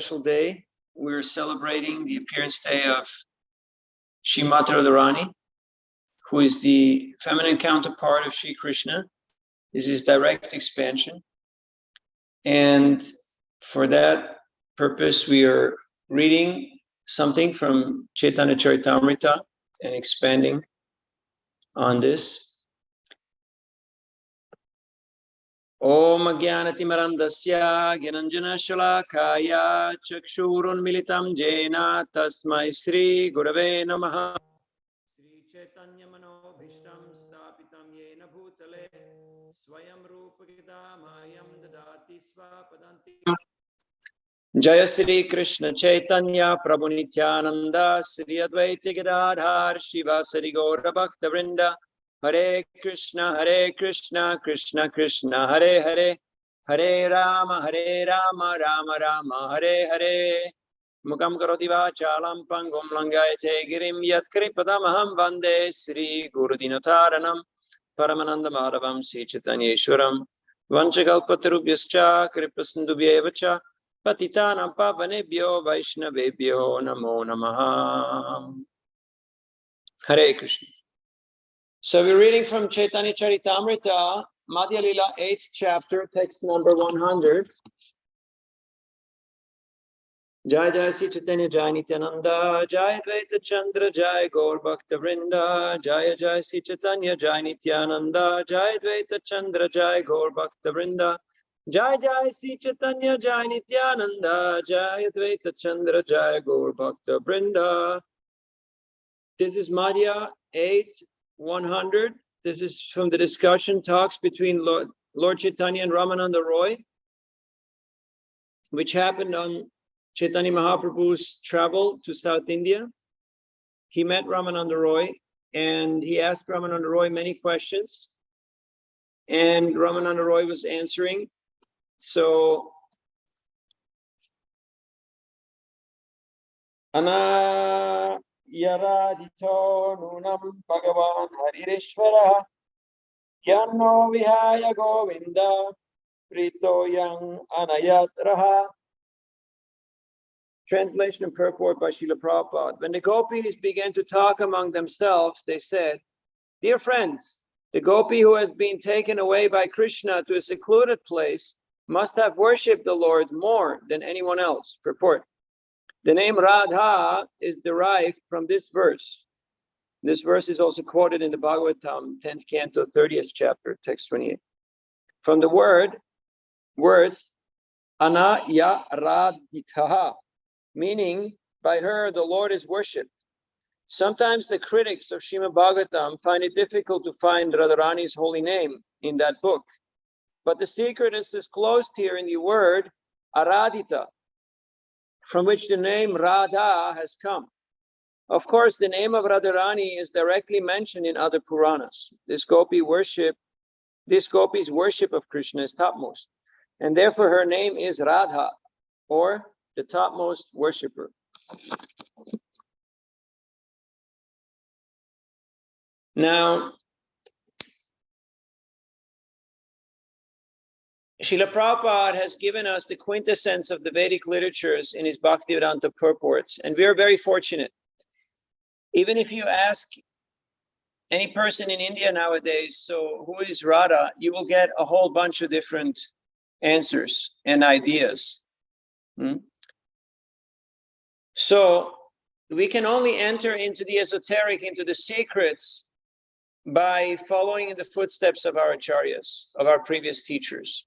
special day. We're celebrating the appearance day of Srimati Radharani, who is the feminine counterpart of Sri Krishna. This is direct expansion. And for that purpose, we are reading something from Chaitanya Charitamrita and expanding on this. Om Jnanatimarandasya Gyananjana Shalakaya Chakshurun Militam Jena Tasmai Sri Gurave Namaha. Sri Chaitanya Manobhishtam Stapitam Yena Bhutale Swayam Rupakita Mayam Dadati Swapadanti. Jaya Sri Krishna Chaitanya Prabhu Nityananda Sri Advaita Gadadhar Shiva Sri Gaura Bhakta Vrinda. Hare Krishna, Krishna Krishna, Hare Hare, Hare Rama, Rama Rama, Hare Hare. Mukam karoti vachalam pangum langayate girim yat kripadamaham vande Sri Gurudinataranam Paramananda Madhavam Sri Chaitanyeshwaram Vanchakalpatarubhyascha Kripasindubhyevacha Patitanam Pavanebhyo Vaishnavebhyo Namo Namaha. Hare Krishna. So we're reading from Chaitanya Charitamrita, Madhya Lila, 8th chapter, text number 100. Jai Jai Sri Chaitanya Jai Nityananda, Jai Advaita Chandra, Jai Gaur Bhakta Vrinda, Jai Jai Sri Chaitanya Jai Nityananda, Jai Advaita Chandra, Jai Gaur Bhakta Vrinda, Jai Jai Sri Chaitanya Jai Nityananda, Jai Advaita Chandra, Jai Gaur Bhakta Vrinda. This is Madhya 8:100. This is from the discussion talks between Lord Chaitanya and Ramananda Roy, which happened on Chaitanya Mahaprabhu's travel to South India. He met Ramananda Roy and he asked Ramananda Roy many questions, and Ramananda Roy was answering. So Yaradito nunam Bhagavan Haririshvara Yanno Vihaya Govinda Prito Yang Anayatraha. Translation and purport by Srila Prabhupada. When the gopis began to talk among themselves, they said, "Dear friends, the gopi who has been taken away by Krishna to a secluded place must have worshipped the Lord more than anyone else." Purport. The name Radha is derived from this verse. This verse is also quoted in the Bhagavatam, 10th canto, 30th chapter, text 28. From the words Anaya Radhitaha, meaning by her the Lord is worshipped. Sometimes the critics of Srimad Bhagavatam find it difficult to find Radharani's holy name in that book. But the secret is disclosed here in the word Aradhita, from which the name Radha has come. Of course, the name of Radharani is directly mentioned in other Puranas. This gopi's worship of Krishna is topmost, and therefore her name is Radha, or the topmost worshipper. Now, Srila Prabhupada has given us the quintessence of the Vedic literatures in his Bhaktivedanta purports, and we are very fortunate. Even if you ask any person in India nowadays, so who is Radha, you will get a whole bunch of different answers and ideas. So we can only enter into the esoteric, into the secrets, by following in the footsteps of our acharyas, of our previous teachers.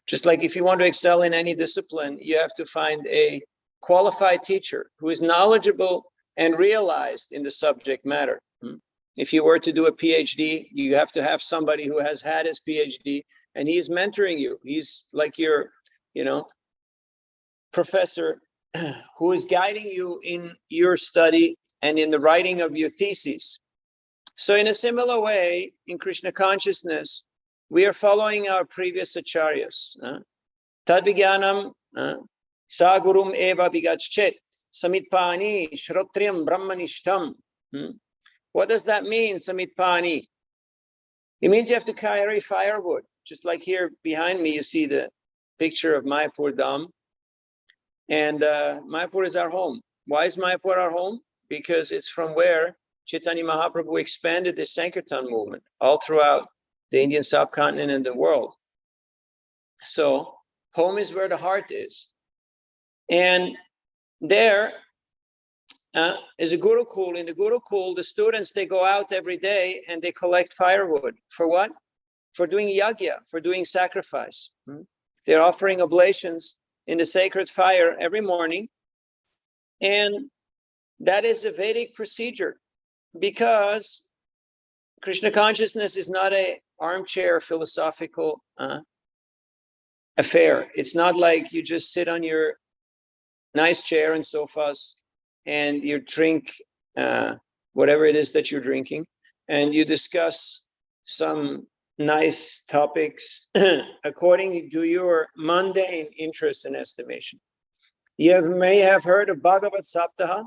Just like if you want to excel in any discipline, you have to find a qualified teacher who is knowledgeable and realized in the subject matter. If you were to do a PhD, you have to have somebody who has had his PhD and he is mentoring you. He's like your, professor who is guiding you in your study and in the writing of your thesis. So in a similar way, in Krishna consciousness, we are following our previous acharyas. Tadvigyanam sagurum eva vigachet samitpani shrotriam brahmanishtam. What does that mean, samitpani? It means you have to carry firewood. Just like here behind me, you see the picture of Mayapur Dham. And Mayapur is our home. Why is Mayapur our home? Because it's from where Chaitanya Mahaprabhu expanded the Sankirtan movement all throughout the Indian subcontinent and the world. So home is where the heart is. And there is a Gurukul. In the Gurukul, the students, they go out every day and they collect firewood. For what? For doing yagya, for doing sacrifice. They're offering oblations in the sacred fire every morning. And that is a Vedic procedure, because Krishna consciousness is not an armchair philosophical affair. It's not like you just sit on your nice chair and sofas and you drink whatever it is that you're drinking, and you discuss some nice topics according to your mundane interest and estimation. You may have heard of Bhagavad Saptaha.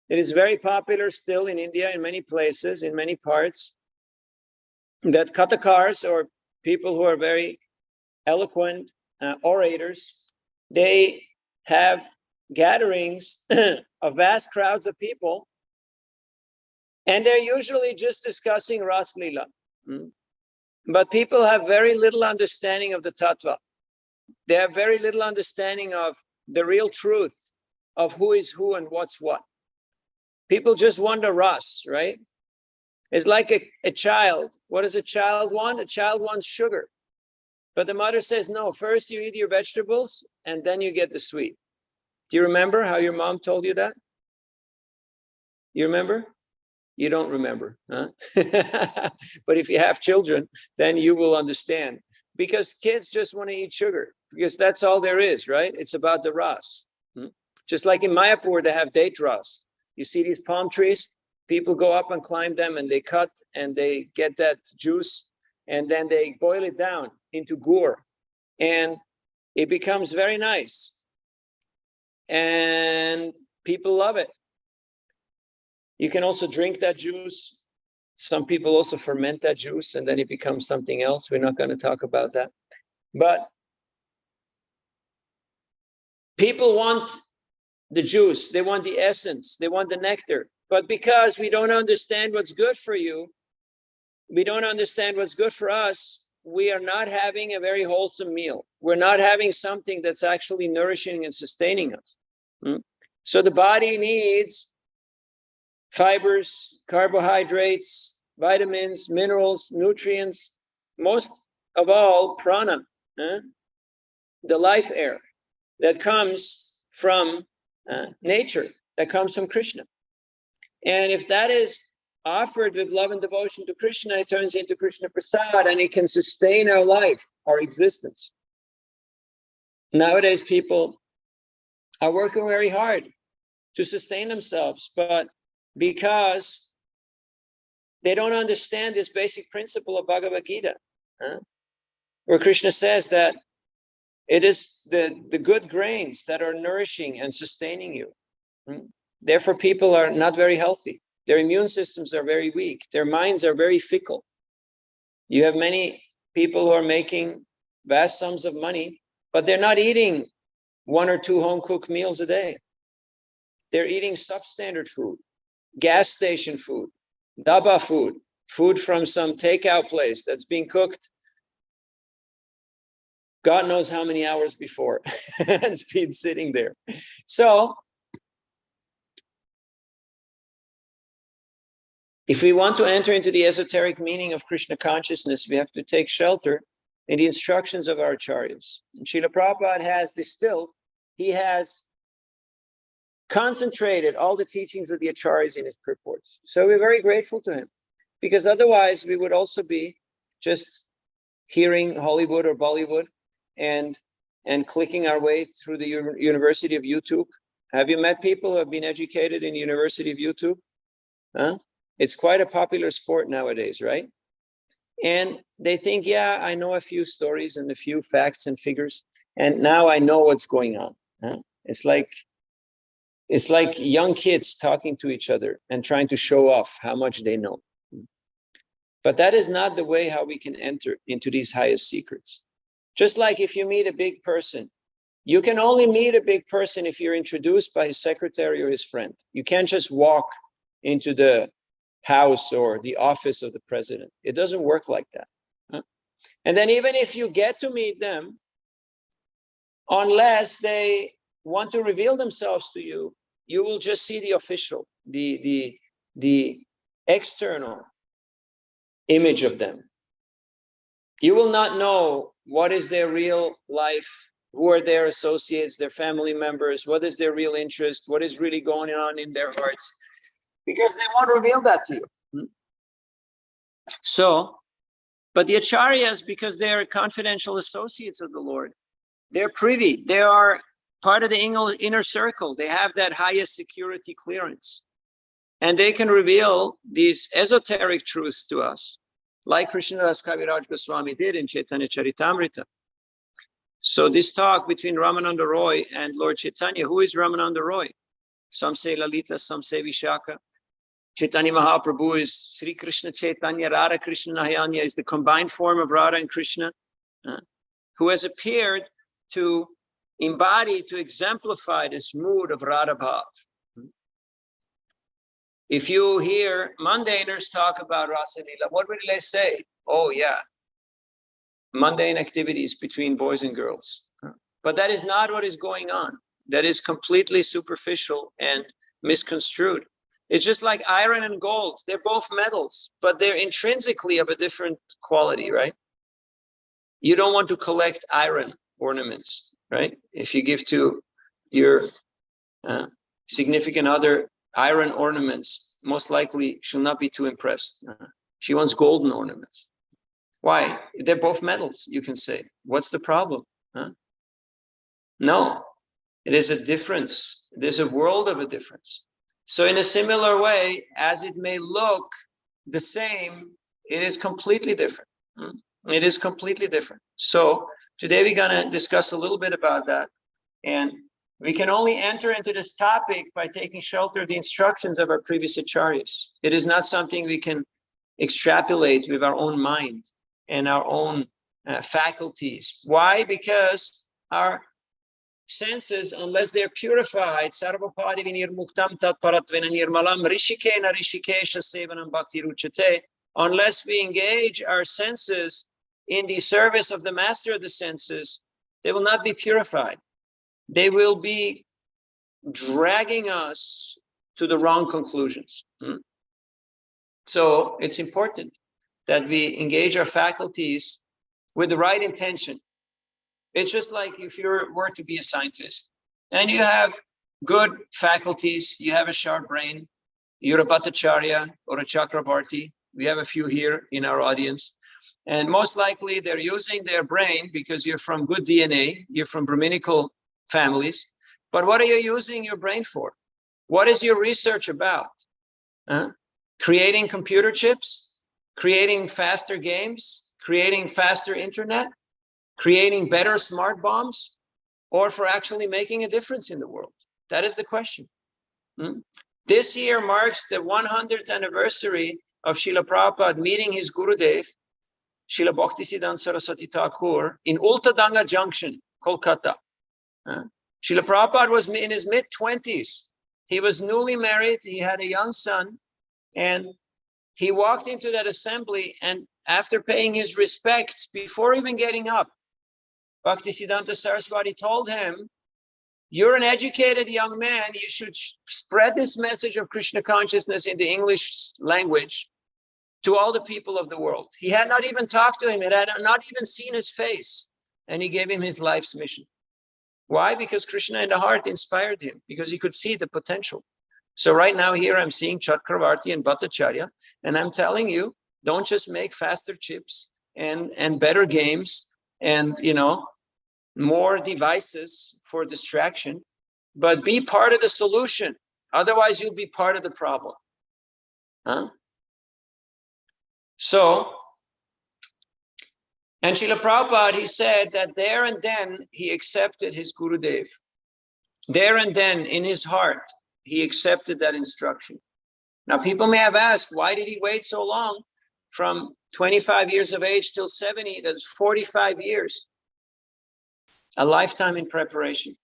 It is very popular still in India, in many places, in many parts, that kathakars, or people who are very eloquent orators, they have gatherings of vast crowds of people, and they're usually just discussing Ras Leela. But people have very little understanding of the tattva. They have very little understanding of the real truth of who is who and what's what. People just want the ras, right? It's like a child. What does a child want? A child wants sugar. But the mother says, no, first you eat your vegetables and then you get the sweet. Do you remember how your mom told you that? You remember? You don't remember, huh? But if you have children, then you will understand. Because kids just want to eat sugar, because that's all there is, right? It's about the ras. Just like in Mayapur, they have date ras. You see these palm trees, people go up and climb them, and they cut and they get that juice, and then they boil it down into gur, and it becomes very nice. And people love it. You can also drink that juice. Some people also ferment that juice, and then it becomes something else. We're not going to talk about that. But people want the juice, they want the essence, they want the nectar. But because we don't understand what's good for you, we don't understand what's good for us, we are not having a very wholesome meal. We're not having something that's actually nourishing and sustaining us. So the body needs fibers, carbohydrates, vitamins, minerals, nutrients, most of all prana, the life air that comes from nature, that comes from Krishna. And if that is offered with love and devotion to Krishna, it turns into Krishna Prasad, and it can sustain our life, our existence. Nowadays, people are working very hard to sustain themselves, but because they don't understand this basic principle of Bhagavad Gita, where Krishna says that it is the good grains that are nourishing and sustaining you. Therefore, people are not very healthy. Their immune systems are very weak. Their minds are very fickle. You have many people who are making vast sums of money, but they're not eating 1 or 2 home-cooked meals a day. They're eating substandard food, gas station food, daba food, food from some takeout place that's being cooked God knows how many hours before. It's been sitting there. So if we want to enter into the esoteric meaning of Krishna consciousness, we have to take shelter in the instructions of our acharyas. And Srila Prabhupada has distilled, he has concentrated all the teachings of the acharyas in his purports. So we're very grateful to him, because otherwise we would also be just hearing Hollywood or Bollywood and clicking our way through the University of YouTube. Have you met people who have been educated in the University of YouTube? It's quite a popular sport nowadays, right? And they think, yeah, I know a few stories and a few facts and figures, and now I know what's going on. It's like young kids talking to each other and trying to show off how much they know. But that is not the way how we can enter into these highest secrets. Just like if you meet a big person You can only meet a big person if you're introduced by his secretary or his friend. You can't just walk into the house or the office of the president. It doesn't work like that. And then even if you get to meet them, unless they want to reveal themselves to you, you will just see the official, the external image of them. You will not know what is their real life, who are their associates, their family members, what is their real interest, what is really going on in their hearts, because they won't reveal that to you. So, but the acharyas, because they are confidential associates of the Lord, they're privy, they are part of the inner circle, they have that highest security clearance. And they can reveal these esoteric truths to us, like Krishna Das Kaviraj Goswami did in Chaitanya Charitamrita. So this talk between Ramananda Roy and Lord Chaitanya, who is Ramananda Roy? Some say Lalita, some say Vishaka. Chaitanya Mahaprabhu is Sri Krishna Chaitanya, Radha Krishna Nayanya is the combined form of Radha and Krishna, who has appeared to embody, to exemplify this mood of Radha Bhav. If you hear mundaners talk about Rasa Leela, what will they say? Oh yeah, mundane activities between boys and girls. But that is not what is going on. That is completely superficial and misconstrued. It's just like iron and gold. They're both metals, but they're intrinsically of a different quality, right? You don't want to collect iron ornaments, right? If you give to your significant other iron ornaments, most likely she'll not be too impressed. She wants golden ornaments. Why? They're both metals, you can say. What's the problem? No, it is a difference. There's a world of a difference. So in a similar way, as it may look the same, it is completely different. It is completely different. So today we're going to discuss a little bit about that. And we can only enter into this topic by taking shelter of the instructions of our previous acharyas. It is not something we can extrapolate with our own mind and our own faculties. Why? Because our senses, unless they're purified, unless we engage our senses in the service of the master of the senses, they will not be purified. They will be dragging us to the wrong conclusions. So it's important that we engage our faculties with the right intention. It's just like if you were to be a scientist and you have good faculties, you have a sharp brain, you're a Bhattacharya or a Chakrabarti. We have a few here in our audience. And most likely they're using their brain because you're from good DNA, you're from Brahminical families. But what are you using your brain for? What is your research about? Creating computer chips, creating faster games, creating faster internet, creating better smart bombs, or for actually making a difference in the world? That is the question. This year marks the 100th anniversary of Srila Prabhupada meeting his Gurudev, Srila Bhaktisiddhanta Saraswati Thakur, in Ultadanga Junction, Kolkata. Srila Prabhupada was in his mid-20s. He was newly married, he had a young son, and he walked into that assembly, and after paying his respects, before even getting up, Bhaktisiddhanta Saraswati told him, you're an educated young man, you should spread this message of Krishna consciousness in the English language to all the people of the world. He had not even talked to him, he had not even seen his face, and he gave him his life's mission. Why? Because Krishna in the heart inspired him, because he could see the potential. So right now here I'm seeing Chakravarti and Bhattacharya, and I'm telling you, don't just make faster chips and better games and, you know, more devices for distraction, but be part of the solution. Otherwise, you'll be part of the problem. So, and Srila Prabhupada, he said that there and then he accepted his Gurudev. There and then in his heart, he accepted that instruction. Now, people may have asked, why did he wait so long? From 25 years of age till 70, that's 45 years. a lifetime in preparation.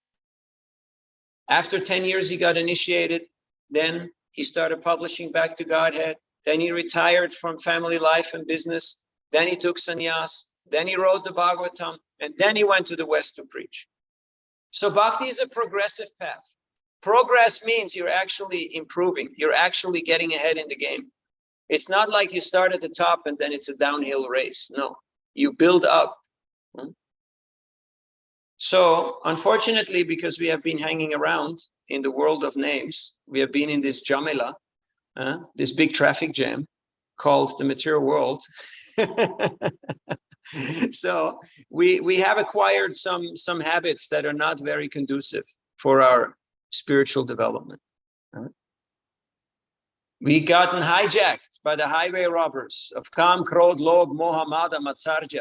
After 10 years, he got initiated. Then he started publishing back to Godhead. Then he retired from family life and business. Then he took sannyas. Then he wrote the Bhagavatam. And then he went to the West to preach. So bhakti is a progressive path. Progress means you're actually improving. You're actually getting ahead in the game. It's not like you start at the top and then it's a downhill race. No, you build up. So unfortunately, because we have been hanging around in the world of names, we have been in this jamela, this big traffic jam called the material world. So we have acquired some habits that are not very conducive for our spiritual development. We gotten hijacked by the highway robbers of Kam, Krodh, Lobh, Moha, Mada, Matsarja.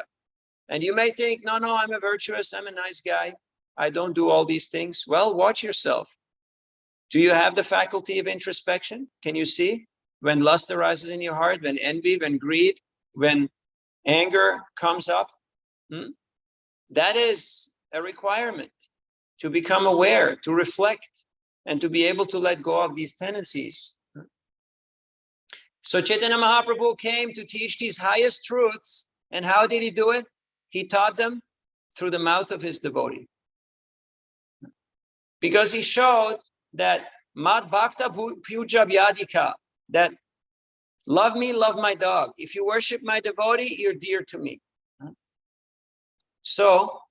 And you may think, no, I'm a virtuous, I'm a nice guy. I don't do all these things. Well, watch yourself. Do you have the faculty of introspection? Can you see when lust arises in your heart, when envy, when greed, when anger comes up? That is a requirement to become aware, to reflect, and to be able to let go of these tendencies. So Chaitanya Mahaprabhu came to teach these highest truths. And how did he do it? He taught them through the mouth of his devotee. Because he showed that Mad Bhakta Puja Vyadika, that love me, love my dog. If you worship my devotee, you're dear to me. So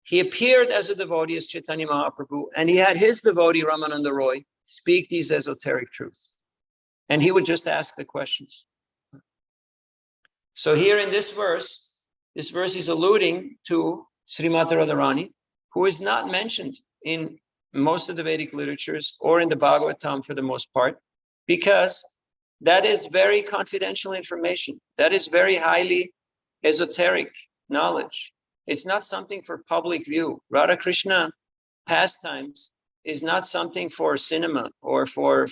he appeared as a devotee, as Chaitanya Mahaprabhu, and he had his devotee, Ramananda Roy, speak these esoteric truths. And he would just ask the questions. So here in this verse is alluding to Srimati Radharani, who is not mentioned in most of the Vedic literatures or in the Bhagavatam for the most part, because that is very confidential information. That is very highly esoteric knowledge. It's not something for public view. Radha Krishna pastimes is not something for cinema or for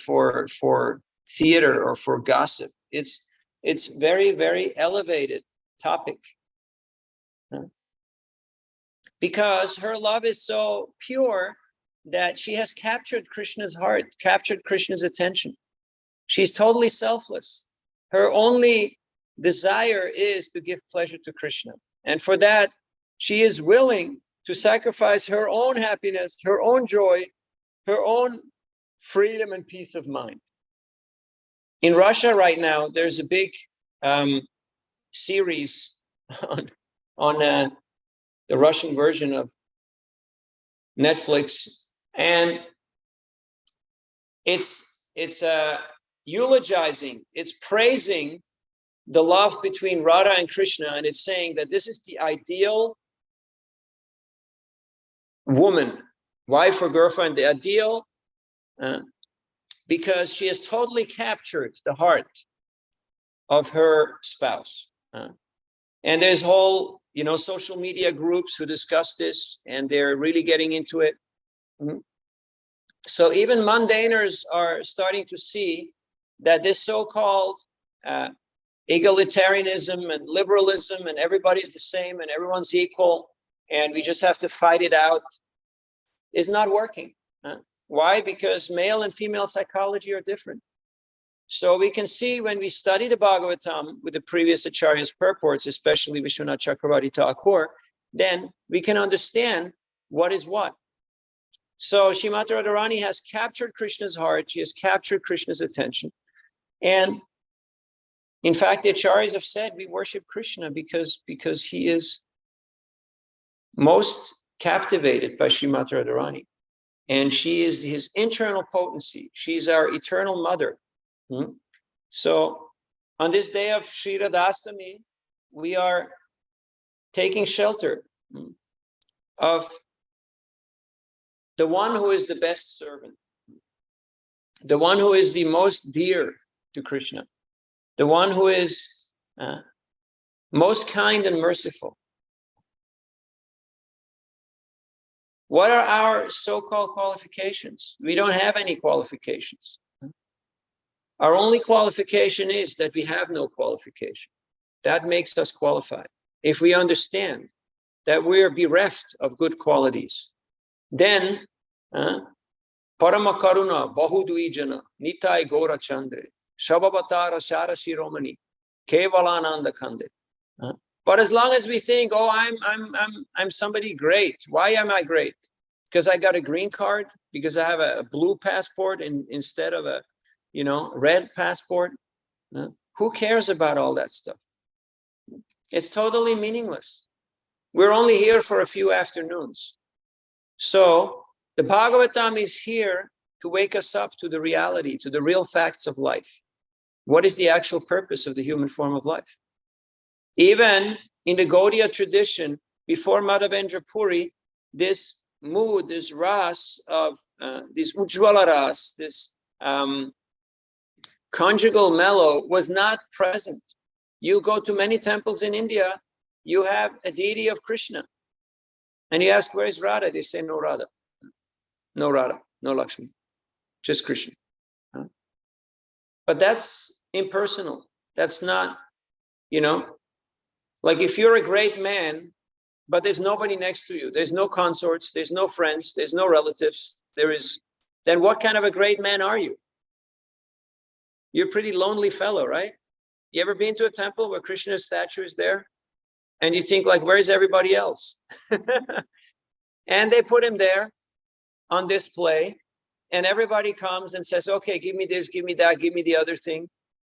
theater or for gossip. It's very, very elevated topic. Because her love is so pure that she has captured Krishna's heart, captured Krishna's attention. She's totally selfless. Her only desire is to give pleasure to Krishna. And for that, she is willing to sacrifice her own happiness, her own joy, her own freedom and peace of mind. In Russia right now, there's a big series on the Russian version of Netflix, and it's eulogizing, it's praising the love between Radha and Krishna, and it's saying that this is the ideal woman, wife or girlfriend, the ideal, because she has totally captured the heart of her spouse. And there's whole, social media groups who discuss this, and they're really getting into it. So even mundaners are starting to see that this so-called egalitarianism and liberalism and everybody's the same and everyone's equal and we just have to fight it out is not working. Why? Because male and female psychology are different. So we can see when we study the Bhagavatam with the previous Acharya's purports, especially Vishwanath Chakravarti Thakur, then we can understand what is what. So Srimati Radharani has captured Krishna's heart. She has captured Krishna's attention. And in fact, the Acharyas have said we worship Krishna because he is most captivated by Srimati Radharani. And she is his internal potency. She's our eternal mother. So on this day of Sri Radhashtami, we are taking shelter of the one who is the best servant, the one who is the most dear to Krishna, the one who is most kind and merciful. What are our so-called qualifications? We don't have any qualifications. Our only qualification is that we have no qualification. That makes us qualified. If we understand that we're bereft of good qualities, then Parama Karuna Bahudwijana Nitai Gora Chandre Shababatara Shara Shiromani Kevalananda Kande. But as long as we think, oh, I'm somebody great. Why am I great? Because I got a green card, because I have a blue passport instead of a, red passport. Who cares about all that stuff? It's totally meaningless. We're only here for a few afternoons. So the Bhagavatam is here to wake us up to the reality, to the real facts of life. What is the actual purpose of the human form of life? Even in the Gaudiya tradition, before Madhavendra Puri, this mood, this ras of this Ujjvala ras, this conjugal mellow was not present. You go to many temples in India, you have a deity of Krishna. And you ask, where is Radha? They say, no Radha. No Radha, no Lakshmi, just Krishna. But that's impersonal. That's not, like if you're a great man, but there's nobody next to you, there's no consorts, there's no friends, there's no relatives, then what kind of a great man are you? You're a pretty lonely fellow, right? You ever been to a temple where Krishna's statue is there? And you think like, where's everybody else? And they put him there on display, and everybody comes and says, okay, give me this, give me that, give me the other thing.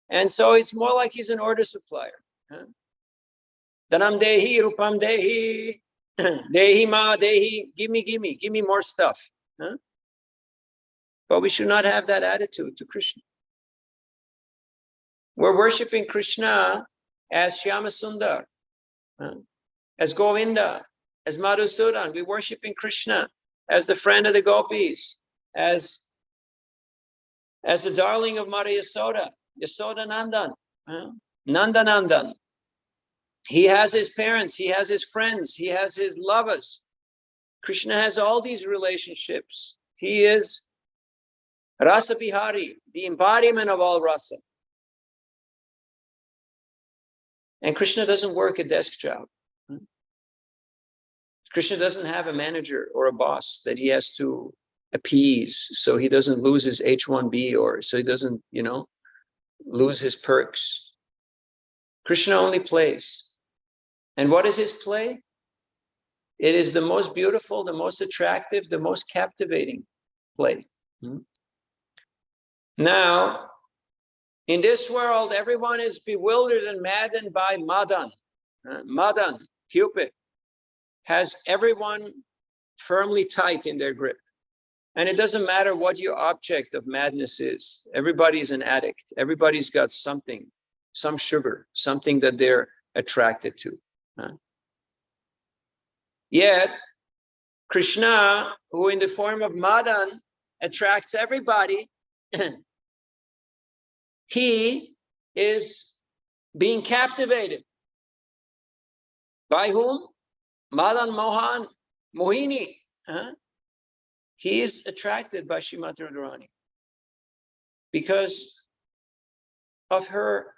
And so it's more like he's an order supplier. Dhanam dehi, rupam dehi, dehi ma dehi, give me more stuff. But we should not have that attitude to Krishna. We're worshiping Krishna as Shyama Sundar, as Govinda, as Madhusudan. We're worshiping Krishna as the friend of the gopis, as the darling of Mother Yasoda, Yasoda Nandan, Nandanandan. He has his parents, he has his friends, he has his lovers. Krishna has all these relationships. He is Rasa Bihari, the embodiment of all rasa. And Krishna doesn't work a desk job. Krishna doesn't have a manager or a boss that he has to appease so he doesn't lose his H-1B or so he doesn't, lose his perks. Krishna only plays. And what is his play? It is the most beautiful, the most attractive, the most captivating play. Now, in this world, everyone is bewildered and maddened by Madan. Madan, Cupid, has everyone firmly tight in their grip. And it doesn't matter what your object of madness is. Everybody's an addict. Everybody's got something, some sugar, something that they're attracted to. Yet, Krishna, who in the form of Madan attracts everybody, he is being captivated. By whom? Madan Mohan, Mohini. He is attracted by Srimati Radharani because of her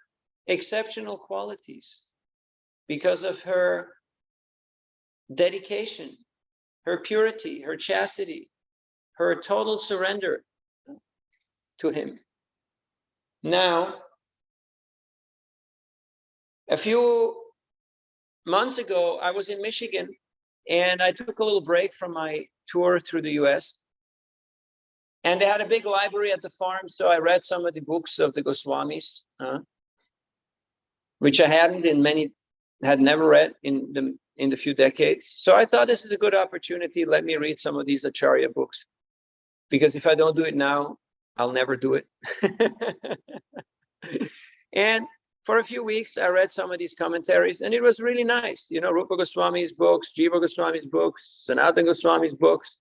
exceptional qualities, because of her dedication, her purity, her chastity, her total surrender to him. Now, a few months ago, I was in Michigan and I took a little break from my tour through the US. And they had a big library at the farm, so I read some of the books of the Goswamis, which I had never read in the few decades. So I thought this is a good opportunity. Let me read some of these Acharya books, because if I don't do it now, I'll never do it. And for a few weeks, I read some of these commentaries, and it was really nice. Rupa Goswami's books, Jiva Goswami's books, Sanatana Goswami's books,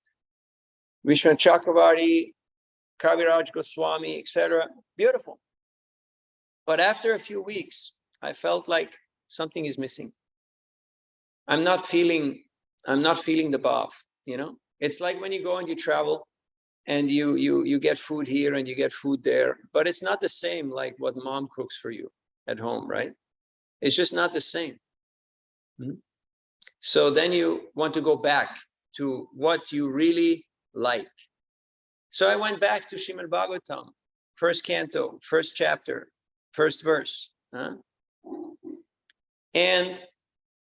Vishnu Chakravarti, Kaviraj Goswami, etc. Beautiful. But after a few weeks, I felt like something is missing. I'm not feeling the bhav, It's like when you go and you travel and you get food here and you get food there, but it's not the same like what mom cooks for you at home, right? It's just not the same. So then you want to go back to what you really like. So I went back to Srimad Bhagavatam, first canto, first chapter, first verse. And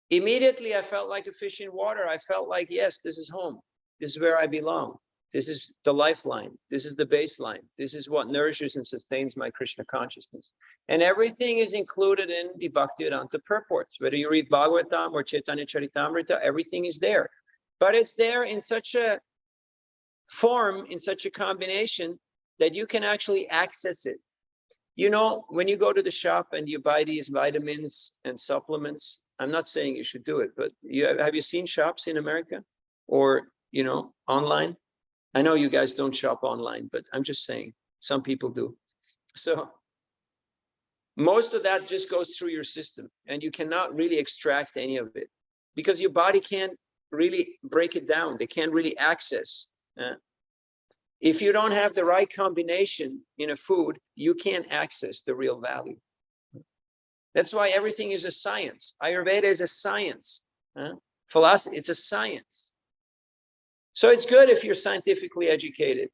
immediately I felt like a fish in water. I felt like, yes, this is home. This is where I belong. This is the lifeline. This is the baseline. This is what nourishes and sustains my Krishna consciousness. And everything is included in the Bhaktivedanta purports. Whether you read Bhagavatam or Chaitanya Charitamrita, everything is there. But it's there in such a form, in such a combination, that you can actually access it. You know, when you go to the shop and you buy these vitamins and supplements, I'm not saying you should do it, but have you seen shops in America or, you know, online? I know you guys don't shop online, but I'm just saying some people do. So most of that just goes through your system and you cannot really extract any of it because your body can't really break it down. They can't really access. If you don't have the right combination in a food, you can't access the real value. That's why everything is a science. Ayurveda is a science. Philosophy, it's a science. So it's good if you're scientifically educated.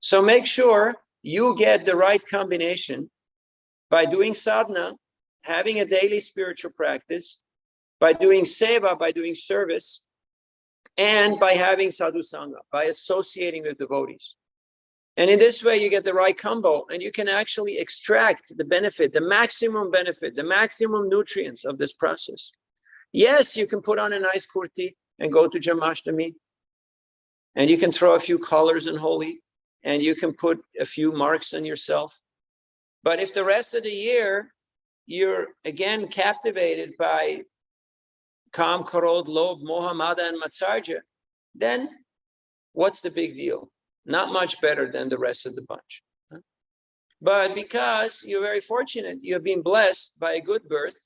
So make sure you get the right combination by doing sadhana, having a daily spiritual practice, by doing seva, by doing service, and by having sadhu sangha, by associating with devotees. And in this way, you get the right combo and you can actually extract the benefit, the maximum nutrients of this process. Yes, you can put on a nice kurti and go to Janmashtami, and you can throw a few colors in Holi, and you can put a few marks on yourself. But if the rest of the year, you're again captivated by Kam, Karod, Lobh, Moha, Mada, and Matsarja, then what's the big deal? Not much better than the rest of the bunch. But because you're very fortunate, you have been blessed by a good birth.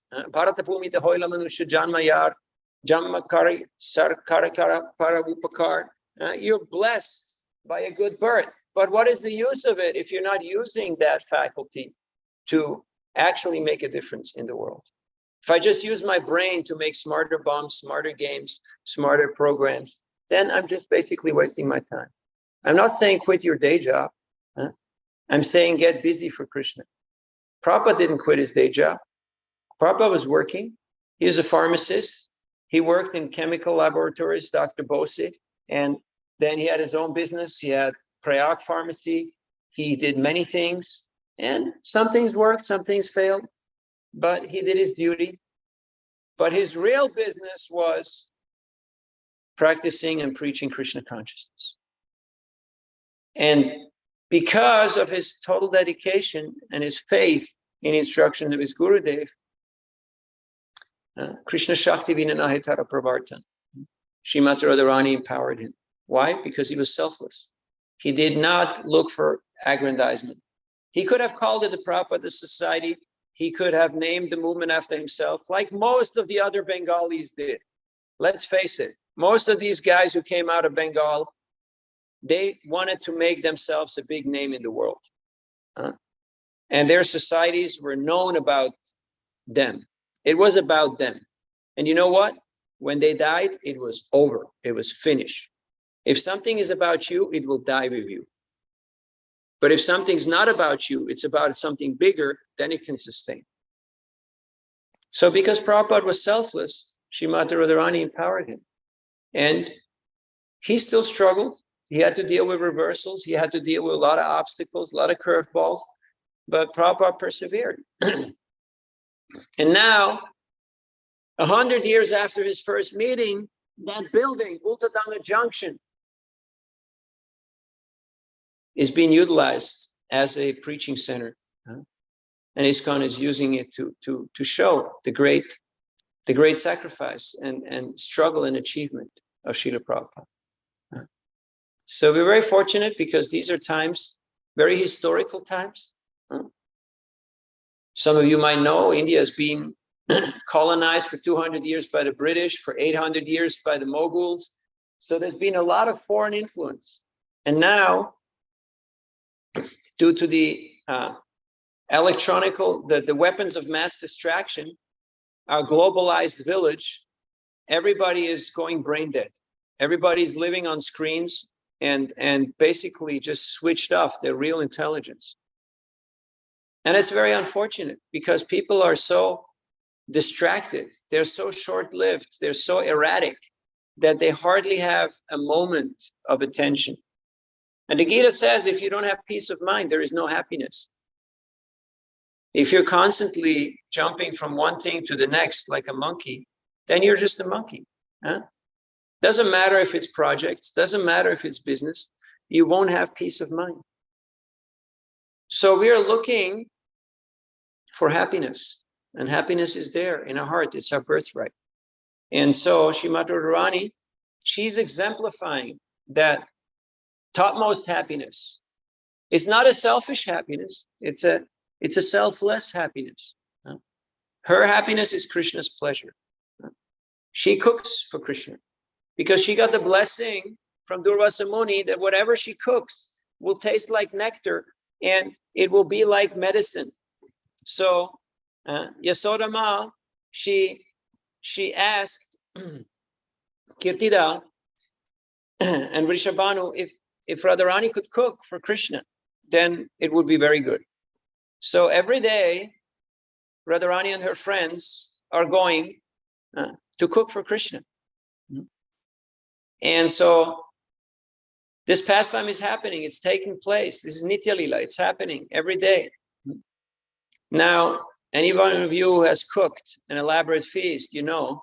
You're blessed by a good birth. But what is the use of it if you're not using that faculty to actually make a difference in the world? If I just use my brain to make smarter bombs, smarter games, smarter programs, then I'm just basically wasting my time. I'm not saying quit your day job. I'm saying get busy for Krishna. Prabhupada didn't quit his day job. Prabhupada was working. He was a pharmacist. He worked in chemical laboratories, Dr. Bose, and then he had his own business. He had Prayag Pharmacy. He did many things, and some things worked, some things failed, but he did his duty. But his real business was practicing and preaching Krishna consciousness. And because of his total dedication and his faith in instruction of his Gurudev, Krishna Shakti Vinanahitara Pravartan, Srimati Radharani empowered him. Why? Because he was selfless. He did not look for aggrandizement. He could have called it the Prabhupada Society. He could have named the movement after himself, like most of the other Bengalis did. Let's face it, most of these guys who came out of Bengal, they wanted to make themselves a big name in the world. And their societies were known about them. It was about them. And you know what? When they died, it was over. It was finished. If something is about you, it will die with you. But if something's not about you, it's about something bigger, then it can sustain. So because Prabhupada was selfless, Srimati Radharani empowered him. And he still struggled. He had to deal with reversals. He had to deal with a lot of obstacles, a lot of curveballs, but Prabhupada persevered. And now, 100 years after his first meeting, that building, Ultadanga Junction, is being utilized as a preaching center. And ISKCON is using it to show the great sacrifice and struggle and achievement of Srila Prabhupada. So we're very fortunate because these are times, very historical times. Some of you might know India has been colonized for 200 years by the British, for 800 years by the Moguls. So there's been a lot of foreign influence. And now, due to the the weapons of mass distraction, our globalized village everybody is going brain dead. Everybody's living on screens and basically just switched off their real intelligence. And it's very unfortunate because people are so distracted. They're so short-lived. They're so erratic that they hardly have a moment of attention. And the Gita says, if you don't have peace of mind, there is no happiness. If you're constantly jumping from one thing to the next like a monkey, then you're just a monkey. Huh? Doesn't matter if it's projects, doesn't matter if it's business, you won't have peace of mind. So we are looking for happiness, and happiness is there in our heart. It's our birthright. And so Srimati Radharani, she's exemplifying that topmost happiness. It's not a selfish happiness. It's a selfless happiness. Her happiness is Krishna's pleasure. She cooks for Krishna because she got the blessing from Durvasa Muni that whatever she cooks will taste like nectar and it will be like medicine. So Yasoda Ma, she asked Kirtida and Vrishabhanu if Radharani could cook for Krishna, then it would be very good. So every day, Radharani and her friends are going to cook for Krishna. And so this pastime is happening. It's taking place. This is Nitya Lila. It's happening every day. Now, any one of you who has cooked an elaborate feast, you know,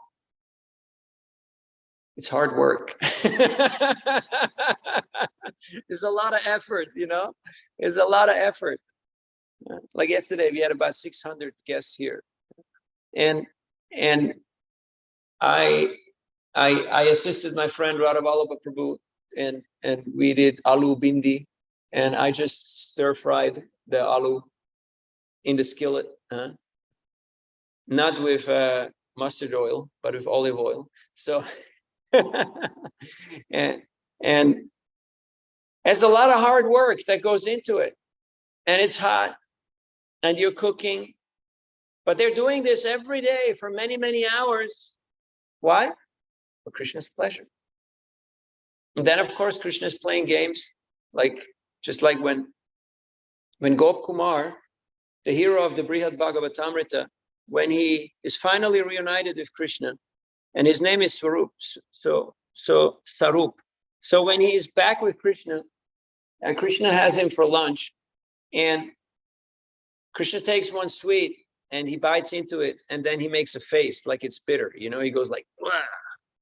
it's hard work. There's a lot of effort, you know. There's a lot of effort. Like yesterday, we had about 600 guests here, and I assisted my friend Radha Vallabha Prabhu, and we did aloo bindi, and I just stir fried the aloo in the skillet, not with mustard oil, but with olive oil. So, and there's a lot of hard work that goes into it, and it's hot, and you're cooking, but they're doing this every day for many, many hours. Why? For Krishna's pleasure. And then, of course, Krishna is playing games, just like when Gop Kumar, the hero of the Brihad Bhagavatamrita, when he is finally reunited with Krishna, and his name is Swarup, so Sarup. So when he is back with Krishna, and Krishna has him for lunch, and Krishna takes one sweet and he bites into it, and then he makes a face like it's bitter, you know, he goes like, wow,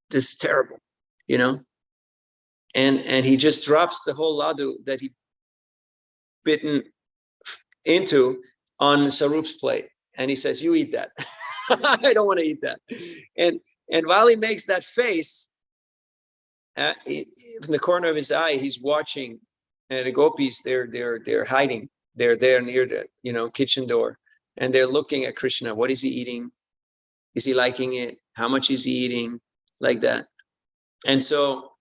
this is terrible, you know, and he just drops the whole laddu that he bitten into on Sarup's plate, and he says, you eat that. I don't want to eat that. And while he makes that face, from the corner of his eye, he's watching, and the gopis, they're hiding. They're there near the, you know, kitchen door, and they're looking at Krishna. What is he eating? Is he liking it? How much is he eating? Like that. And so,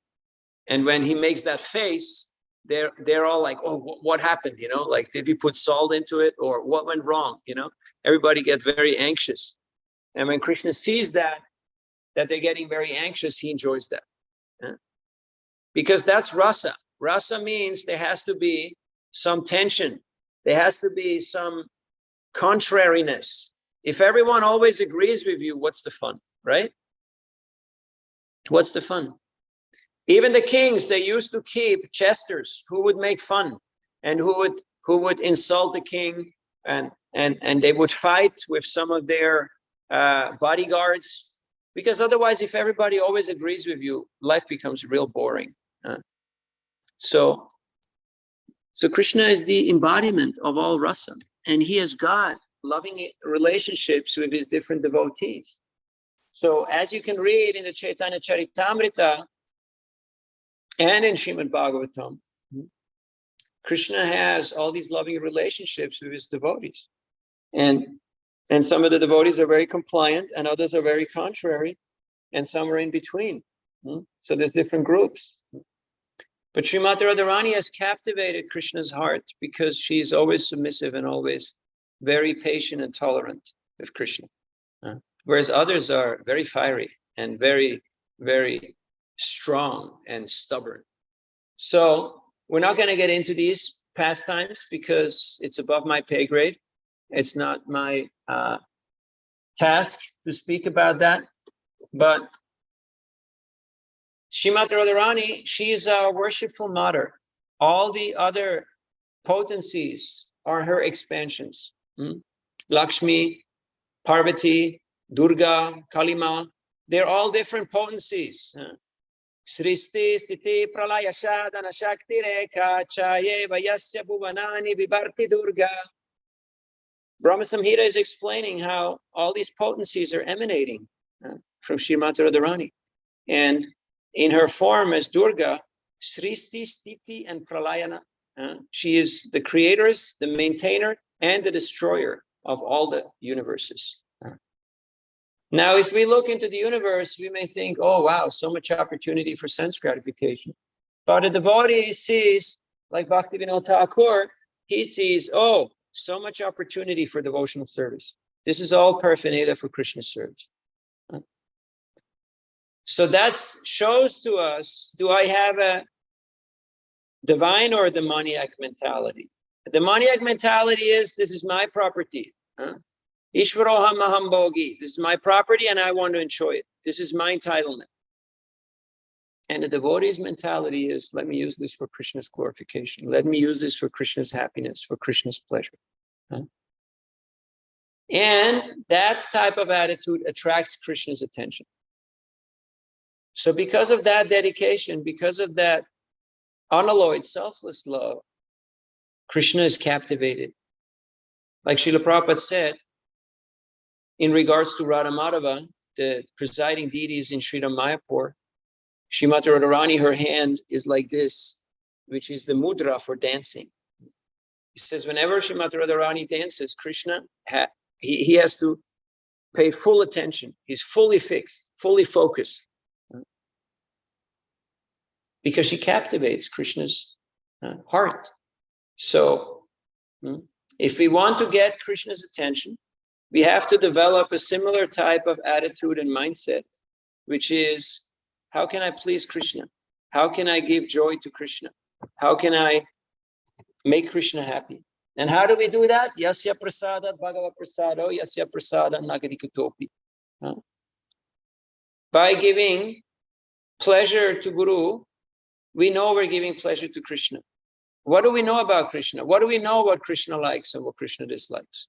and when he makes that face, they're all like, oh, what happened? You know, like, did we put salt into it, or what went wrong? You know, everybody gets very anxious. And when Krishna sees that they're getting very anxious, he enjoys that. Because that's rasa. Rasa means there has to be some tension. There has to be some contrariness. If everyone always agrees with you, what's the fun, right? What's the fun? Even the kings, they used to keep jesters who would make fun and who would insult the king, and they would fight with some of their bodyguards, because otherwise, if everybody always agrees with you, life becomes real boring. So Krishna is the embodiment of all rasa, and he has got loving relationships with his different devotees. So as you can read in the Chaitanya Charitamrita and in Srimad Bhagavatam, Krishna has all these loving relationships with his devotees. And some of the devotees are very compliant, and others are very contrary, and some are in between. So there's different groups. But Srimati Radharani has captivated Krishna's heart because she's always submissive and always very patient and tolerant with Krishna. Whereas others are very fiery and very, very strong and stubborn. So we're not going to get into these pastimes because it's above my pay grade. It's not my task to speak about that. But Srimati Radharani, she is our worshipful mother. All the other potencies are her expansions. Lakshmi, Parvati, Durga, Kalima, they're all different potencies. Sristi, Stiti, Pralaya, Sadhana, Shakti, Rekha, Chaye, Vayasya, Bhuvanani, Vibharti, Durga. Brahma Samhita is explaining how all these potencies are emanating from Srimati Radharani. And in her form as Durga, Sristi, Stiti, and Pralayana, she is the creators, the maintainer, and the destroyer of all the universes. Now, if we look into the universe, we may think, oh, wow, so much opportunity for sense gratification. But a devotee sees, like Bhaktivinoda Thakur, he sees, oh, so much opportunity for devotional service. This is all paraphernalia for Krishna service. So that shows to us, do I have a divine or a demoniac mentality? A demoniac mentality is, this is my property. Ishvaroham aham bhogi. This is my property and I want to enjoy it. This is my entitlement. And the devotee's mentality is, let me use this for Krishna's glorification. Let me use this for Krishna's happiness, for Krishna's pleasure. And that type of attitude attracts Krishna's attention. So because of that dedication, because of that unalloyed, selfless love, Krishna is captivated. Like Srila Prabhupada said, in regards to Radha Madhava, the presiding deities in Sri Mayapur, Srimati Radharani, her hand is like this, which is the mudra for dancing. He says, whenever Srimati Radharani dances, Krishna, he has to pay full attention. He's fully fixed, fully focused. Because she captivates Krishna's heart. So if we want to get Krishna's attention, we have to develop a similar type of attitude and mindset, which is, how can I please Krishna? How can I give joy to Krishna? How can I make Krishna happy? And how do we do that? Yasya prasadat bhagava prasado, yasya prasadat nagari kutopi. By giving pleasure to Guru, we know we're giving pleasure to Krishna. What do we know about Krishna? What do we know what Krishna likes and what Krishna dislikes?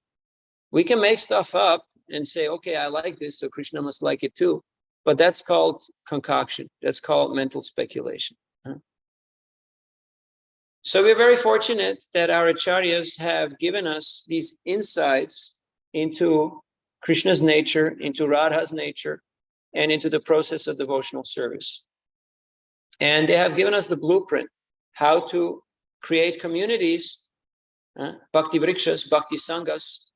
We can make stuff up and say, okay, I like this, so Krishna must like it too. But that's called concoction. That's called mental speculation. So we're very fortunate that our acharyas have given us these insights into Krishna's nature, into Radha's nature, and into the process of devotional service. And they have given us the blueprint, how to create communities, bhakti vrikshas, bhakti sanghas,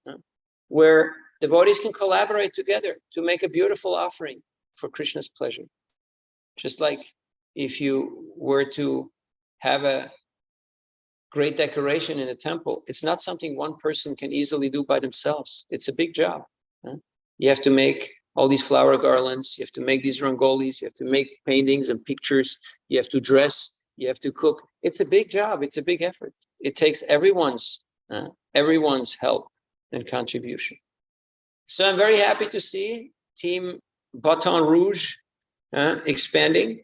where devotees can collaborate together to make a beautiful offering for Krishna's pleasure. Just like if you were to have a great decoration in a temple, it's not something one person can easily do by themselves. It's a big job. You have to make all these flower garlands, you have to make these rangolis, you have to make paintings and pictures, you have to dress, you have to cook. It's a big job, it's a big effort. It takes everyone's help and contribution. So I'm very happy to see Team Baton Rouge expanding.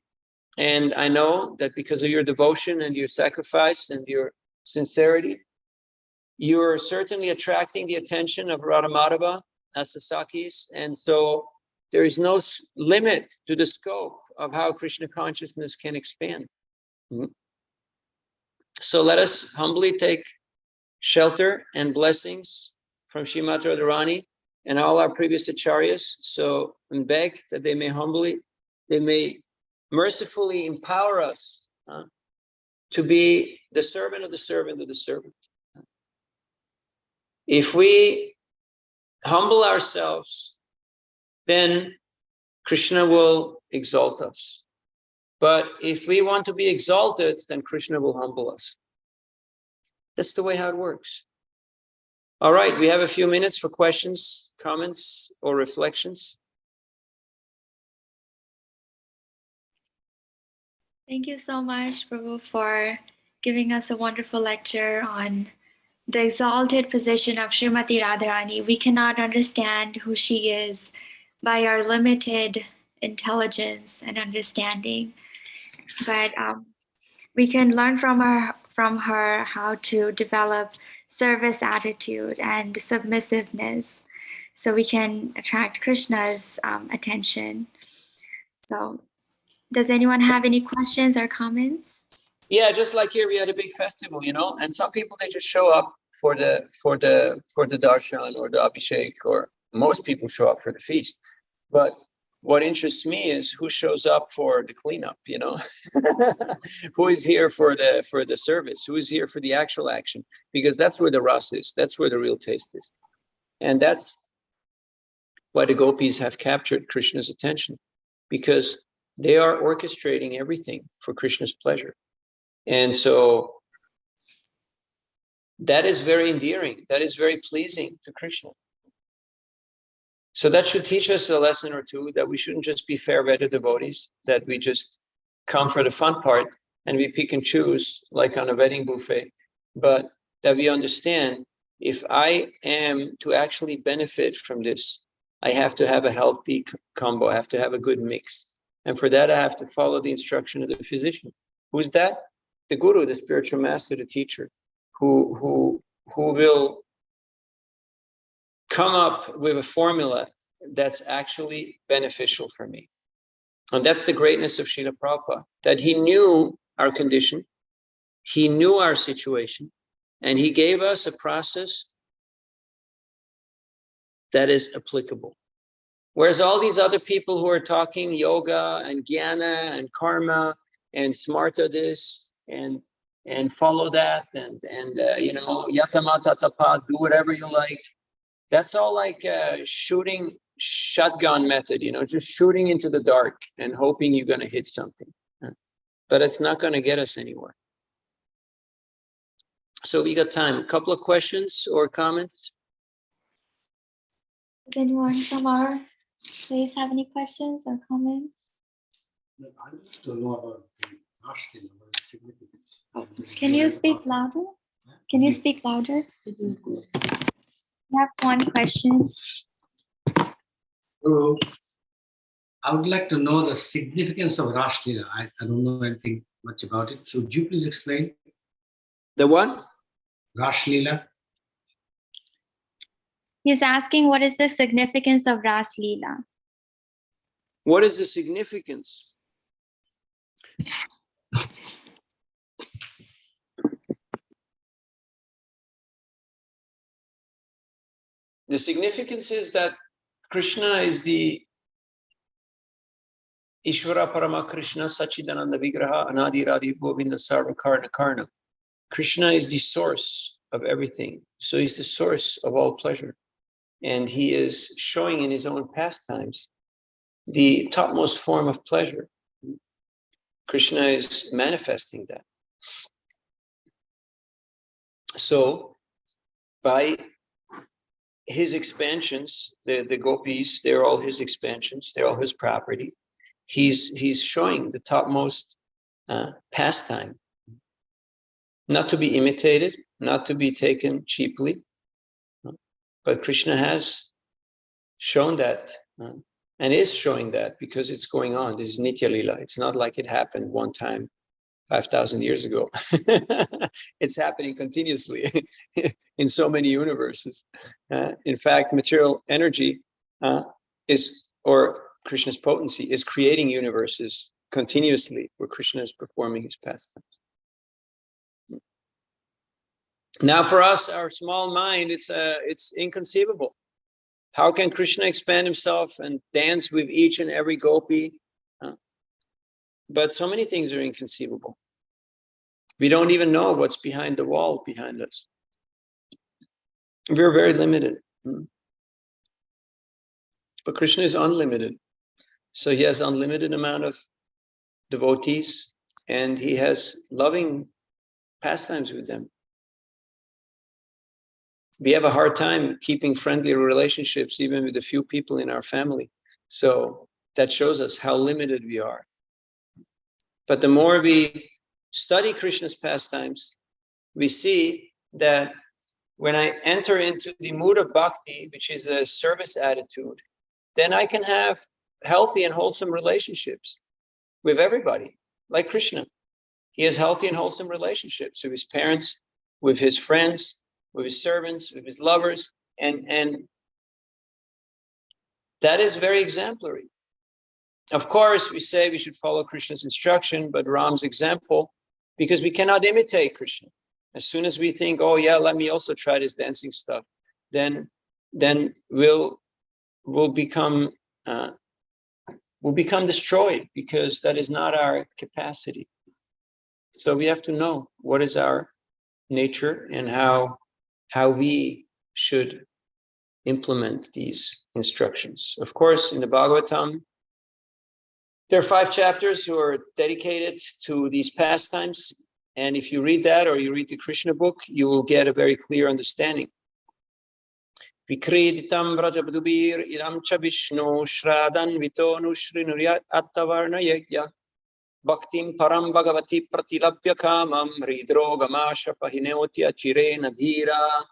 And I know that because of your devotion and your sacrifice and your sincerity, you're certainly attracting the attention of Radha Madhava as Sasakis. And so there is no limit to the scope of how Krishna consciousness can expand. So let us humbly take shelter and blessings from Srimati Radharani and all our previous acharyas. So and beg that they may mercifully empower us to be the servant of the servant of the servant. If we humble ourselves, then Krishna will exalt us. But if we want to be exalted, then Krishna will humble us. That's the way how it works. All right, we have a few minutes for questions, comments, or reflections. Thank you so much, Prabhu, for giving us a wonderful lecture on the exalted position of Srimati Radharani. We cannot understand who she is by our limited intelligence and understanding, but we can learn from her how to develop service attitude and submissiveness, so we can attract Krishna's attention. So, does anyone have any questions or comments? Yeah, just like here, we had a big festival, you know, and some people, they just show up for the darshan or the abhishek, or most people show up for the feast. But what interests me is who shows up for the cleanup, you know, who is here for the service, who is here for the actual action, because that's where the ras is, that's where the real taste is. And that's why the gopis have captured Krishna's attention, because they are orchestrating everything for Krishna's pleasure. And so that is very endearing, that is very pleasing to Krishna. So that should teach us a lesson or two, that we shouldn't just be fair-weather devotees, that we just come for the fun part and we pick and choose like on a wedding buffet, but that we understand, if I am to actually benefit from this, I have to have a healthy combo, I have to have a good mix. And for that, I have to follow the instruction of the physician. Who's that? The guru, the spiritual master, the teacher, who will come up with a formula that's actually beneficial for me. And that's the greatness of Srila Prabhupada, that he knew our condition, he knew our situation, and he gave us a process that is applicable. Whereas all these other people who are talking yoga and jnana and karma and smarta this and follow that and you know, yatamata tapa, do whatever you like, that's all like shooting shotgun method, you know, just shooting into the dark and hoping you're going to hit something, but it's not going to get us anywhere. So we got time. A couple of questions or comments. Does anyone from our place have any questions or comments? I just don't know about the Ashton, about the significance. Can you speak louder? Can you speak louder? I have one question. Hello. I would like to know the significance of Rash Leela. I don't know anything much about it. So would you please explain? The what? Rash Leela. He's asking, what is the significance of Ras Leela? What is the significance? The significance is that Krishna is the Ishvara Parama Krishna Sachidananda Vigraha Anadi Radhi Govinda Sarva Karna Karna. Krishna is the source of everything. So he's the source of all pleasure. And he is showing in his own pastimes the topmost form of pleasure. Krishna is manifesting that. So by his expansions, the gopis, they're all his expansions, they're all his property. He's showing the topmost pastime, not to be imitated, not to be taken cheaply, but Krishna has shown that and is showing that because it's going on. This is Nitya Lila. It's not like it happened one time 5,000 years ago. It's happening continuously in so many universes. In fact, material energy or Krishna's potency is creating universes continuously where Krishna is performing his pastimes. Now for us, our small mind, it's inconceivable. How can Krishna expand himself and dance with each and every gopi? But so many things are inconceivable. We don't even know what's behind the wall behind us. We're very limited. But Krishna is unlimited. So he has unlimited amount of devotees and he has loving pastimes with them. We have a hard time keeping friendly relationships even with the few people in our family. So that shows us how limited we are. But the more we study Krishna's pastimes, we see that when I enter into the mood of bhakti, which is a service attitude, then I can have healthy and wholesome relationships with everybody, like Krishna. He has healthy and wholesome relationships with his parents, with his friends, with his servants, with his lovers, and that is very exemplary. Of course, we say we should follow Krishna's instruction, but Ram's example, because we cannot imitate Krishna. As soon as we think, oh yeah, let me also try this dancing stuff, then we'll become destroyed, because that is not our capacity. So we have to know what is our nature and how we should implement these instructions. Of course, in the Bhagavatam, there are 5 chapters who are dedicated to these pastimes. And if you read that, or you read the Krishna book, you will get a very clear understanding. Vikriditam Vrajabdubir idam cha Vishnu Shradan Vitonu Shrinuryat Attavarna Yegya Bhaktim Param Bhagavati Pratilabhya Kamam Hridrogamasha Pahineotya Chirena Dhira.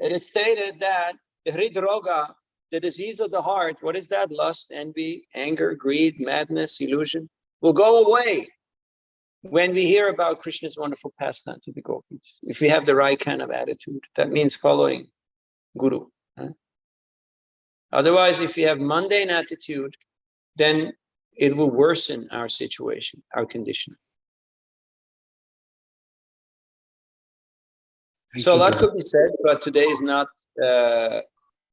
It is stated that the Hridroga, the disease of the heart, what is that? Lust, envy, anger, greed, madness, illusion, will go away when we hear about Krishna's wonderful pastime to the gopis. If we have the right kind of attitude, that means following Guru. Otherwise, if we have mundane attitude, then it will worsen our situation, our condition. So a lot could be said, but today is not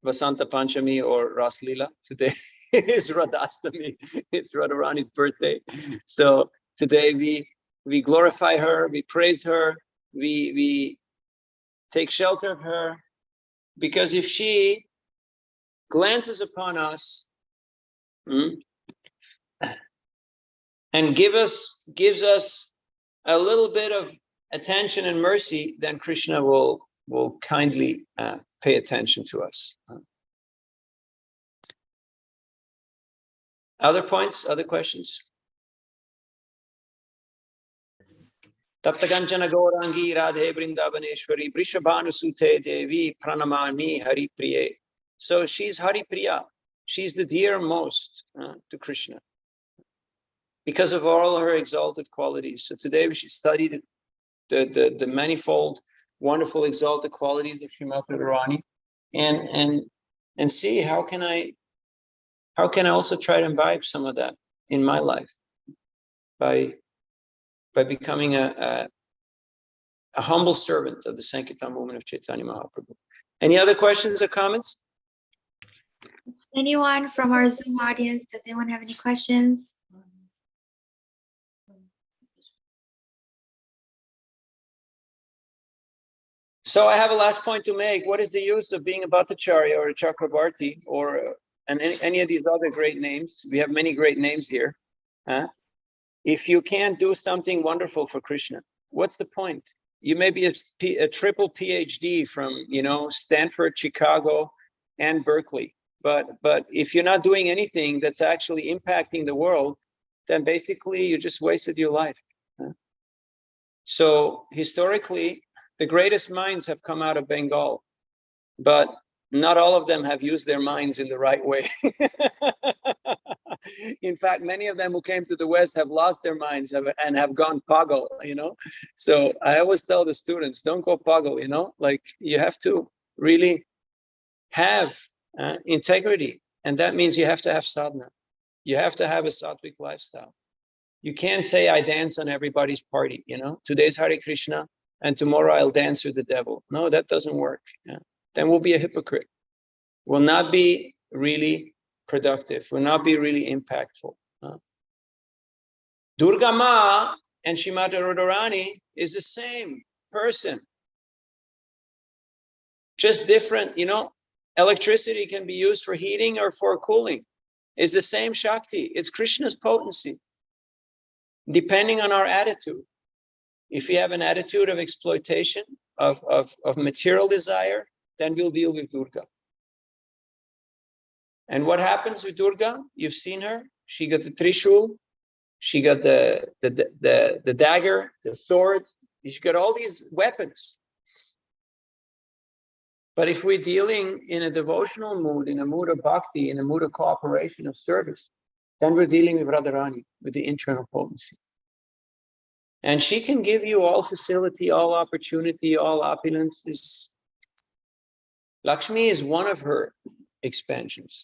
Vasanta Panchami or Ras Lila. Today is Radhashtami. It's Radharani's birthday. So today we glorify her, we praise her, we take shelter of her, because if she glances upon us and gives us a little bit of attention and mercy, then Krishna will kindly pay attention to us. Other points, other questions? Taptaganchana Gaurangi Radhe Vrindavaneshwari Vrishabhanusute Devi Pranamani Hari Priye. So she's Hari Priya. She's the dearmost to Krishna because of all her exalted qualities. So today we should study the manifold, wonderful, exalted qualities of Srimati Radharani, and see how can I also try to imbibe some of that in my life by becoming a humble servant of the Sankirtan movement of Chaitanya Mahaprabhu. Any other questions or comments? Anyone from our Zoom audience, does anyone have any questions? So I have a last point to make. What is the use of being a Bhattacharya or a Chakrabarti or any of these other great names? We have many great names here. If you can't do something wonderful for Krishna, what's the point? You may be a triple PhD from Stanford, Chicago, and Berkeley, but if you're not doing anything that's actually impacting the world, then basically you just wasted your life. So historically, the greatest minds have come out of Bengal, but not all of them have used their minds in the right way. In fact, many of them who came to the West have lost their minds and have gone pagal, So I always tell the students, don't go pagal, like you have to really have integrity. And that means you have to have sadhana. You have to have a sattvic lifestyle. You can't say, I dance on everybody's party, Today's Hare Krishna, and tomorrow I'll dance with the devil. No, that doesn't work. Then we'll be a hypocrite. We'll not be really productive. We'll not be really impactful. Durga Ma and Srimati Radharani is the same person. Just different, electricity can be used for heating or for cooling. It's the same Shakti. It's Krishna's potency, depending on our attitude. If we have an attitude of exploitation, of material desire, then we'll deal with Durga. And what happens with Durga? You've seen her. She got the Trishul. She got the dagger, the sword. She got all these weapons. But if we're dealing in a devotional mood, in a mood of bhakti, in a mood of cooperation, of service, then we're dealing with Radharani, with the internal potency. And she can give you all facility, all opportunity, all opulence. Lakshmi is one of her expansions.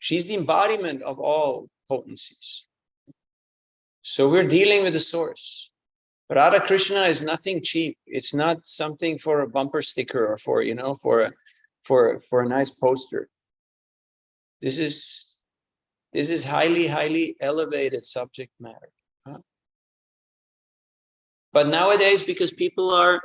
She's the embodiment of all potencies. So we're dealing with the source. Radha Krishna is nothing cheap. It's not something for a bumper sticker or for, you know, for a nice poster. This is highly elevated subject matter. Huh? But nowadays, because people are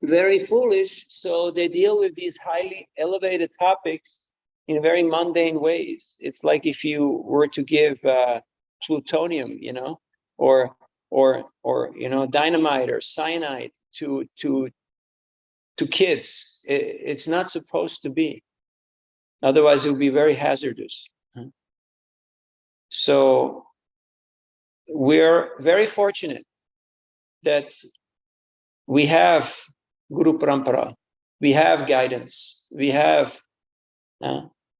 very foolish, so they deal with these highly elevated topics in very mundane ways. It's like if you were to give plutonium, you know, or you know, dynamite or cyanide to kids. It's not supposed to be. Otherwise, it would be very hazardous. So we're very fortunate that we have Guru Parampara, we have guidance, we have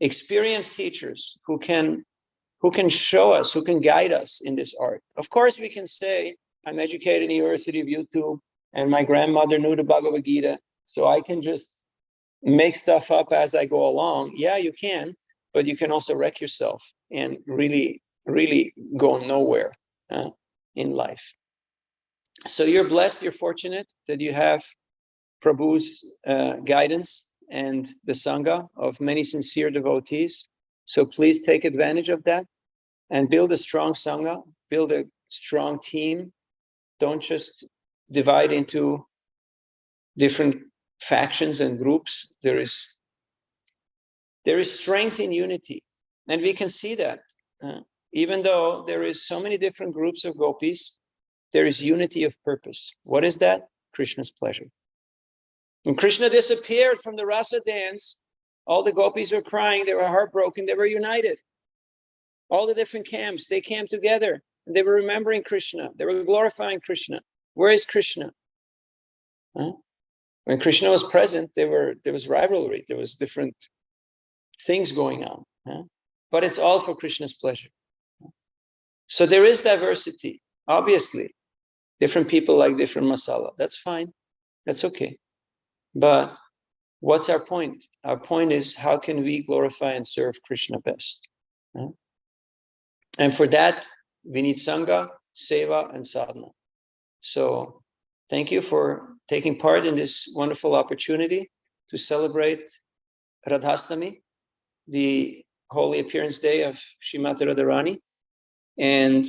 experienced teachers who can show us, who can guide us in this art. Of course, we can say, I'm educated in the University of YouTube, and my grandmother knew the Bhagavad Gita, so I can just make stuff up as I go along. Yeah, you can, but you can also wreck yourself and really go nowhere in life. So you're blessed, you're fortunate that you have Prabhu's guidance and the Sangha of many sincere devotees. So please take advantage of that and build a strong Sangha, build a strong team. Don't just divide into different factions and groups. There is strength in unity. And we can see that. Even though there is so many different groups of gopis, there is unity of purpose. What is that? Krishna's pleasure. When Krishna disappeared from the rasa dance, all the gopis were crying, they were heartbroken, they were united. All the different camps, they came together and they were remembering Krishna, they were glorifying Krishna. Where is Krishna? When Krishna was present, there was rivalry, there was different things going on. But it's all for Krishna's pleasure. So there is diversity, obviously. Different people like different masala. That's fine. That's okay. But what's our point? Our point is, how can we glorify and serve Krishna best? And for that, we need Sangha, Seva, and Sadhana. So thank you for taking part in this wonderful opportunity to celebrate Radhashtami, the holy appearance day of Srimati Radharani, and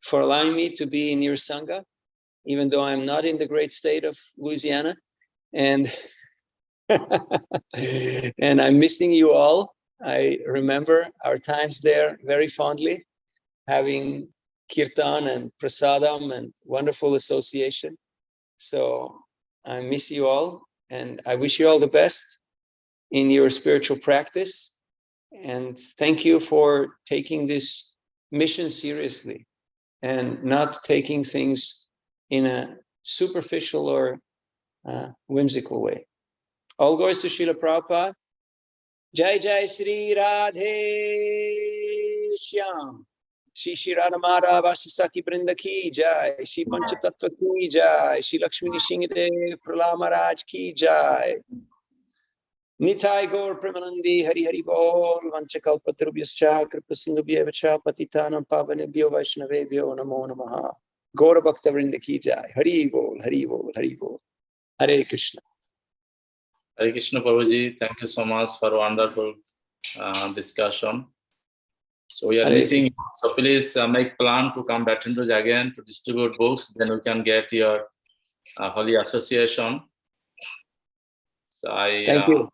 for allowing me to be in your Sangha, even though I'm not in the great state of Louisiana. And and I'm missing you all. I remember our times there very fondly, having kirtan and prasadam and wonderful association. So I miss you all, and I wish you all the best in your spiritual practice. And thank you for taking this mission seriously and not taking things in a superficial or whimsical way. All glories to Srila Prabhupada. Jai Jai Sri Radhe Shyam. Shri Radha Madhava Saki Brinda ki Jai. Shri Pancha Tattva ki Jai. Shri Lakshmi Nishingde Prahlad Maharaj ki Jai. Nitai Gaur Premanandi Hari Hari Bol Vanchakal Patrubhyascha Kripasindubhya Vacha Patitanam Pavanebhyo Vaishnavebhyo Namo Namaha. Gaura Bhakta Vrinda ki Jai. Hari Bol, Hari Bol, Hari Bol. Hare Krishna. Hare Krishna, Prabhuji. Thank you so much for a wonderful discussion. So we are missing, so please make plan to come back into again to distribute books, then we can get your holy association. So I Thank you.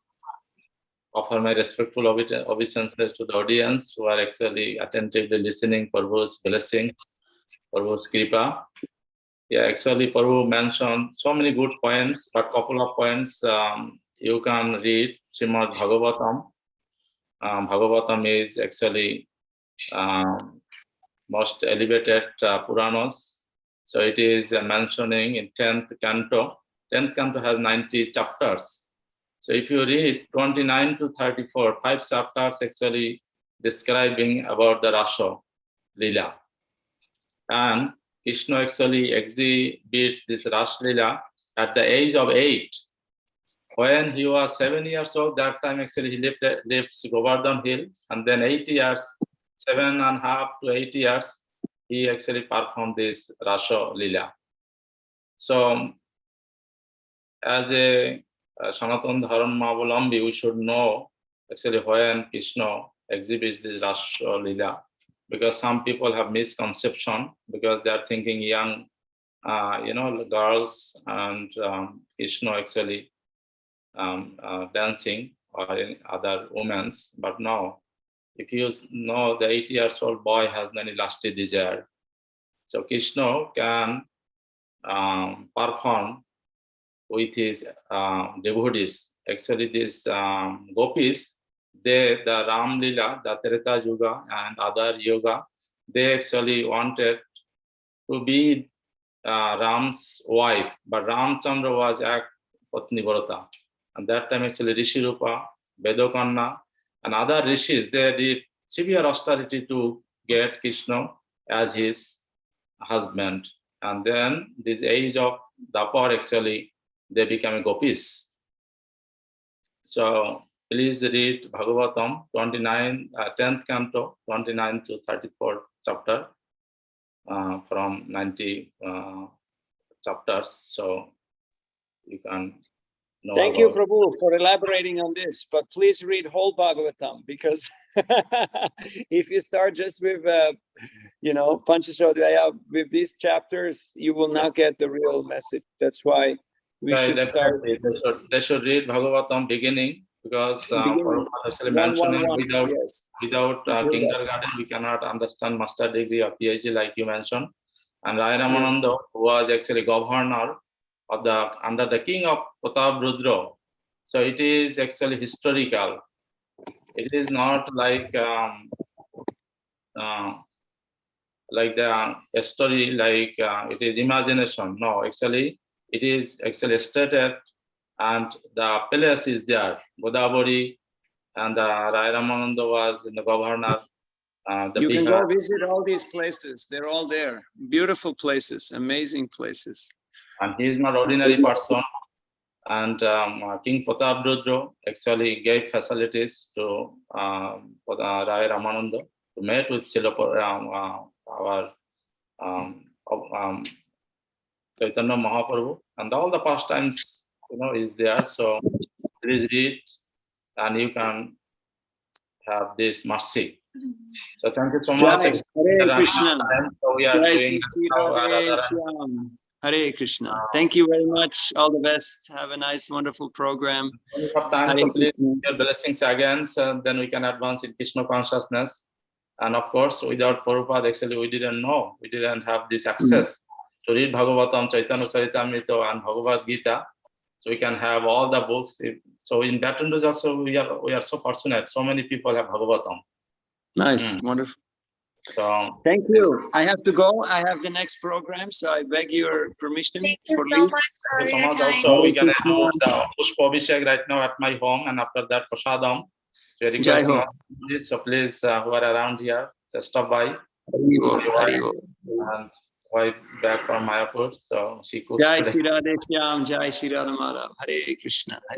Offer my respectful obeisances to the audience who are actually attentively listening Prabhu's blessings, Prabhu's kripa. Yeah, actually Prabhu mentioned so many good points, but couple of points you can read Srimad Bhagavatam. Bhagavatam is actually most elevated Puranas. So it is mentioning in 10th canto. 10th canto has 90 chapters. So if you read 29 to 34, 5 chapters actually describing about the Rasa Lila. And Krishna actually exhibits this Rasa Lila at the age of 8. When he was 7 years old, that time actually he left Govardhan Hill, and then 8 years, 7.5 to 8 years, he actually performed this Rasa Lila. So, as a Sanatana Dharma Avalambi, we should know actually when Krishna exhibits this Rasa Lila, because some people have misconception because they are thinking young, girls and Krishna actually dancing or any other women's, but no. If you know the 8 years old boy has many lusty desire, so Krishna can perform with his devotees. Actually, these gopis, the Ram Lila, the Treta Yuga and other yoga, they actually wanted to be Ram's wife, but Ramchandra was at Patni Bharata. And that time actually Rishi Rupa, Vedokanna, and other rishis, they did severe austerity to get Krishna as his husband. And then this age of Dapar actually, they became gopis. So please read Bhagavatam 29, 10th canto, 29 to 34 chapter from 90 chapters. So you can know. Thank you, Prabhu, for elaborating on this, but please read whole Bhagavatam, because if you start just with, Panchashodhaya, with these chapters, you will not get the real message. That's why we should start. They should read Bhagavatam beginning, because Prabhupada actually mentioning without kindergarten, we cannot understand master degree or PhD like you mentioned. And Rai Ramananda, who was actually governor of under the king of Pratap Rudra. So it is actually historical. It is not like a story, like it is imagination. No, actually, it is actually stated, and the palace is there, Godavari, and Rai Ramananda was the governor. You can go visit all these places. They're all there. Beautiful places, amazing places. And he is not ordinary person. And King Pratap Rudra actually gave facilities to Rai Ramananda to meet with our Chaitanya Mahaprabhu, and all the pastimes, is there. So please read, and you can have this mercy. So thank you so much. Hare Krishna. So we are doing Hare Krishna. Thank you very much. All the best. Have a nice, wonderful program. When you have time, so please your blessings again, so then we can advance in Krishna consciousness. And of course, without Prabhupada, actually, we didn't know. We didn't have this access to read Bhagavatam, Chaitanya Charitamrita, and Bhagavad Gita. So we can have all the books. So in Baton Rouge also, we are so fortunate. So many people have Bhagavatam. Nice, wonderful. So thank you. I have to go. I have the next program, so I beg your permission. Thank you for so leave. much for so your much. time. Also, we can do the Pushpa Abhishek right now at my home, and after that, Prasadam. So we're requesting all this. So please, who are around here, just stop by. And wife back from Mayapur, so she cooks. Jai Sri Radhashtami, Jai Sri Radhamada. Hare Krishna.